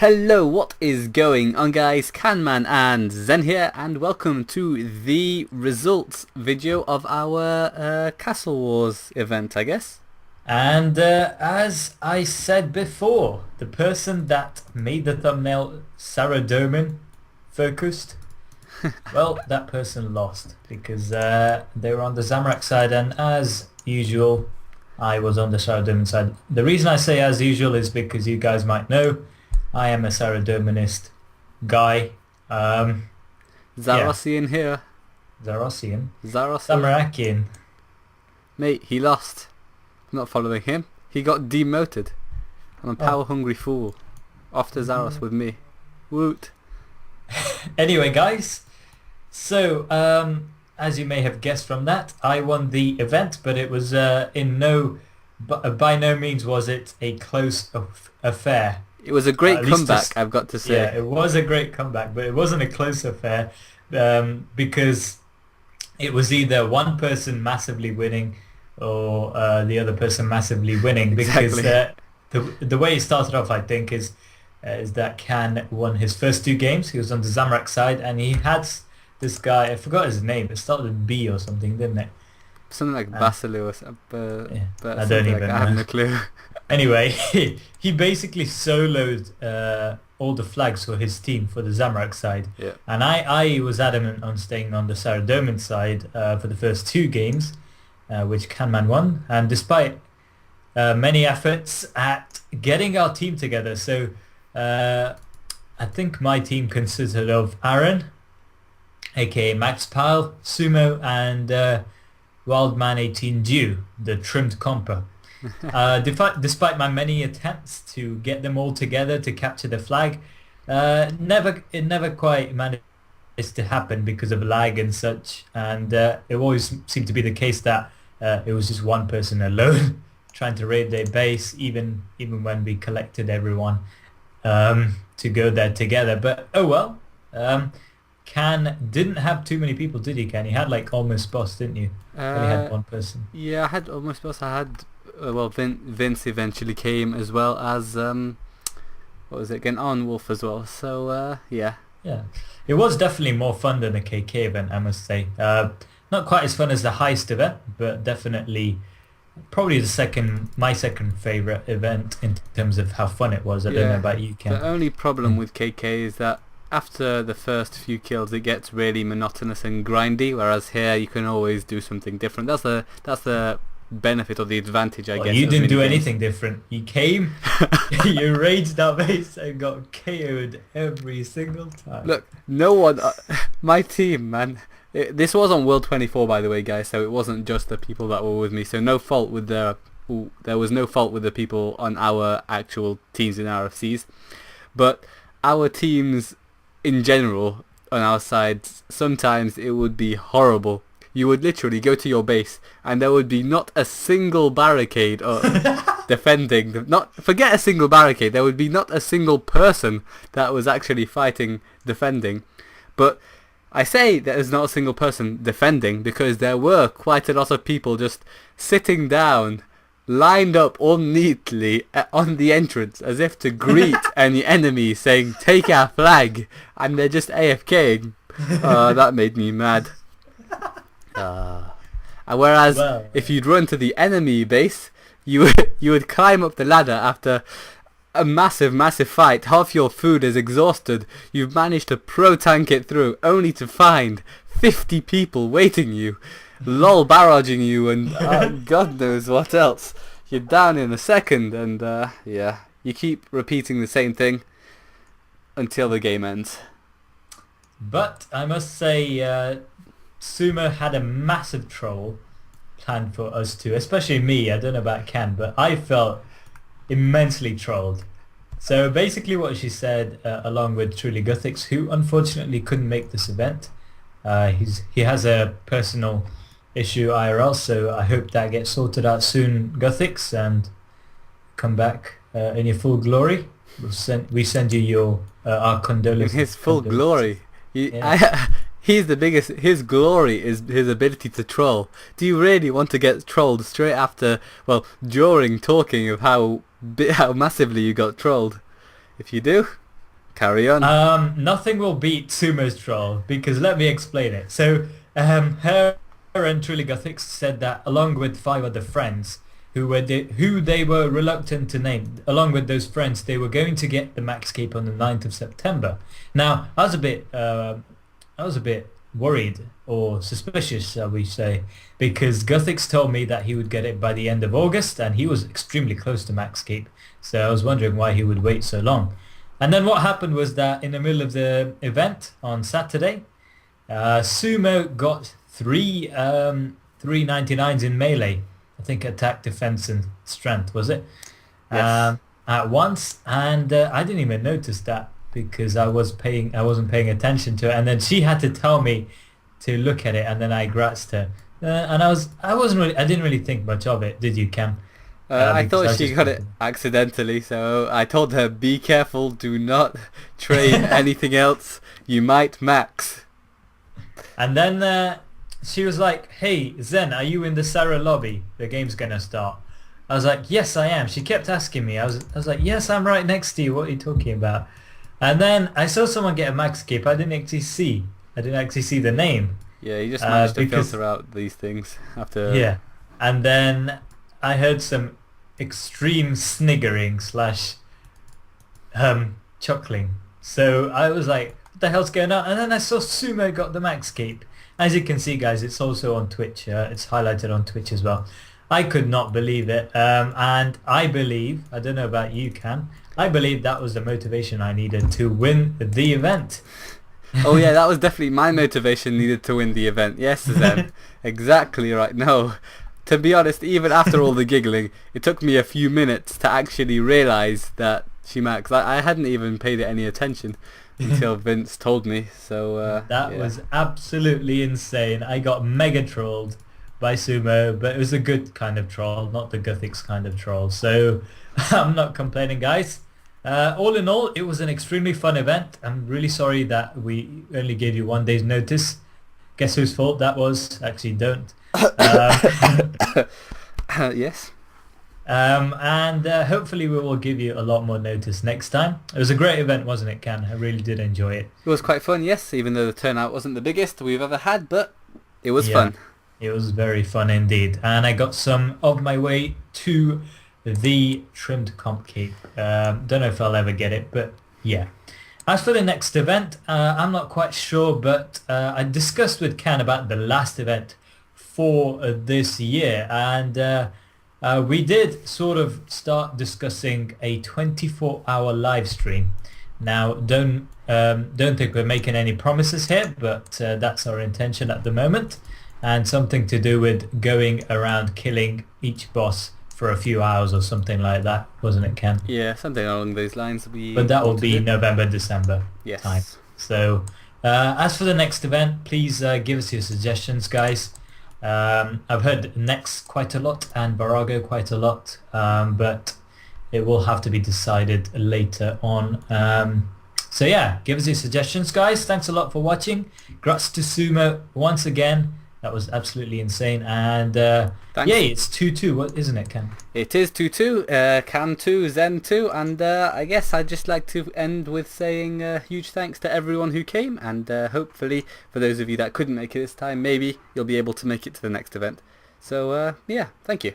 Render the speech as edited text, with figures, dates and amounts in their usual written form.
Hello, what is going on guys? Canman and Zen here, and welcome to the results video of our Castle Wars event, I guess. And as I said before, the person that made the thumbnail Sarah Doman focused, well, that person lost because they were on the Zamrak side, and as usual, I was on the Sarah Doman side. The reason I say as usual is because you guys might know I am a Sarah Domanist guy. Zarossian here. Zarossian? Zarossian. Samarakian. Mate, he lost. I'm not following him. He got demoted. I'm a power hungry fool. Off to Zaros with me. Woot. Anyway guys, so as you may have guessed from that, I won the event, but it was by no means was it a close affair. It was a great comeback, I've got to say. Yeah, it was a great comeback, but it wasn't a close affair because it was either one person massively winning or the other person massively winning. Exactly. Because the way it started off, I think, is that Can won his first two games. He was on the Zamrak side, and he had this guy, I forgot his name, it started with B or something, didn't it? Something like Basilu or something, yeah, but I don't even know. I have no clue. Anyway, he basically soloed all the flags for his team for the Zamrak side. Yeah. And I was adamant on staying on the Sarah Doman side for the first two games, which Canman won. And despite many efforts at getting our team together, so I think my team consisted of Aaron, aka Max Pyle, Sumo, and Wildman 18 Dew, the trimmed comper. Despite my many attempts to get them all together to capture the flag, it never quite managed to happen because of lag and such, and it always seemed to be the case that it was just one person alone trying to raid their base, even when we collected everyone to go there together. But oh well. Can didn't have too many people, did he, Can? You had like almost boss, didn't you? Only had one person. Yeah, I had almost boss. I had Vince eventually came, as well as what was it again, On Wolf as well. So yeah, it was definitely more fun than the KK event, I must say. Not quite as fun as the heist event, but definitely probably my second favorite event in terms of how fun it was. I don't know about you, Ken. The only problem with KK is that after the first few kills it gets really monotonous and grindy, whereas here you can always do something different. That's the benefit or the advantage, I guess. You didn't do anything different. You came, you raided our base and got KO'd every single time. Look, no one, my team, man. This was on World 24, by the way, guys, so it wasn't just the people that were with me, so there was no fault with the people on our actual teams in RFCs, but our teams in general on our side, sometimes it would be horrible. You would literally go to your base and there would be not a single barricade or defending. Forget a single barricade, there would be not a single person that was actually fighting, defending. But I say there's not a single person defending because there were quite a lot of people just sitting down, lined up all neatly on the entrance as if to greet any enemy, saying take our flag, and they're just AFKing. That made me mad. Whereas if you'd run to the enemy base, you would climb up the ladder after a massive fight. Half your food is exhausted, you've managed to pro tank it through, only to find 50 people waiting you, lol barraging you, and God knows what else. You're down in a second, and yeah, you keep repeating the same thing until the game ends. But I must say, Sumo had a massive troll planned for us too, especially me. I don't know about Ken, but I felt immensely trolled. So basically what she said, along with Truly Guthix, who unfortunately couldn't make this event, he has a personal issue IRL, so I hope that gets sorted out soon, Guthix, and come back in your full glory. We send you our condolences. In his full glory. He's the biggest. His glory is his ability to troll. Do you really want to get trolled straight after, during talking of how massively you got trolled? If you do, Carry on. Nothing will beat Sumo's troll because let me explain it. So, her and Truly Gothics said that along with 5 other friends who they were reluctant to name, along with those friends, they were going to get the Maxscape on the 9th of September. Now, I was a bit worried or suspicious, shall we say, because Gothics told me that he would get it by the end of August, and he was extremely close to Maxscape. So I was wondering why he would wait so long. And then what happened was that in the middle of the event on Saturday, Sumo got 399s in melee. I think attack, defense, and strength, was it? Yes. At once, and I didn't even notice that because I wasn't paying attention to it. And then she had to tell me to look at it, and then I grasped her. And I didn't really think much of it. Did you, Cam? I thought she got it accidentally, so I told her, be careful, do not trade anything else, you might max. And then she was like, hey, Zen, are you in the Sarah lobby? The game's gonna start. I was like, yes, I am. She kept asking me. I was like, yes, I'm right next to you. What are you talking about? And then I saw someone get a Maxscape. I didn't actually see the name. Yeah, you just managed to filter out these things after... Yeah. And then I heard some extreme sniggering / chuckling. So I was like, what the hell's going on? And then I saw Sumo got the Maxscape. As you can see, guys, it's also on Twitch. It's highlighted on Twitch as well. I could not believe it. And I believe, I don't know about you, Cam, I believe that was the motivation I needed to win the event. Oh yeah, that was definitely my motivation needed to win the event. Yes, Zen. Exactly right. No, to be honest, even after all the giggling, it took me a few minutes to actually realise that she maxed. I hadn't even paid it any attention until Vince told me. So that was absolutely insane. I got mega trolled by Sumo, but it was a good kind of troll, not the Gothics kind of troll. So I'm not complaining, guys. All in all, it was an extremely fun event. I'm really sorry that we only gave you 1 day's notice. Guess whose fault that was? Actually, don't. Yes. And hopefully we will give you a lot more notice next time. It was a great event, wasn't it, Ken? I really did enjoy it. It was quite fun, yes, even though the turnout wasn't the biggest we've ever had, but it was fun. It was very fun indeed. And I got some of my way to the trimmed comp cape. Don't know if I'll ever get it, but yeah. As for the next event, I'm not quite sure, but I discussed with Ken about the last event for this year, and we did sort of start discussing a 24-hour live stream. Now, don't think we're making any promises here, but that's our intention at the moment, and something to do with going around killing each boss for a few hours or something like that, wasn't it, Ken? Yeah, something along those lines. But that will be November, December time. So, as for the next event, please give us your suggestions, guys. I've heard Nex quite a lot and Virago quite a lot, but it will have to be decided later on. So yeah, give us your suggestions, guys. Thanks a lot for watching. Grats to Sumo once again. That was absolutely insane. And yay, it's 2-2, what isn't it, Ken? It is 2-2, Cam 2, Zen 2, and I guess I'd just like to end with saying huge thanks to everyone who came, and hopefully for those of you that couldn't make it this time, maybe you'll be able to make it to the next event. So yeah, thank you.